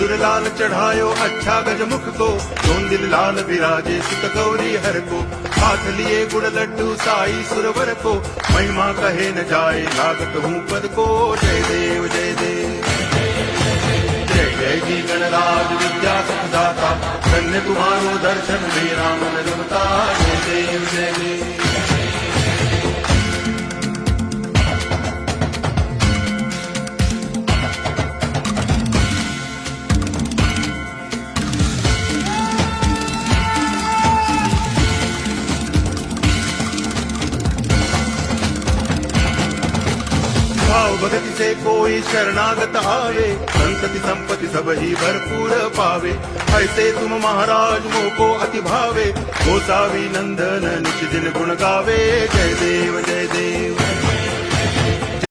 सिंदूर लाल चढ़ायो अच्छा गजमुख को, दोन दिल लाल विराजे सुत गौरी हर को। हाथ लिए गुड़ लड्डू साई सुरवर को, महिमा कहे न जाए लागत हूँ पद को। जय देव जय देव जय जय जी गणराज विद्या सुखदाता, धन्य तुम्हारो दर्शन मेरा मन रमता। जय देव जय देव भाव भगति से कोई शरणागत आवे, संतति संपत्ति सब ही भरपूर पावे। ऐसे तुम महाराज मोको अति भावे, गोसावी नंदन निज दिन गुण गावे। जय देव जय देव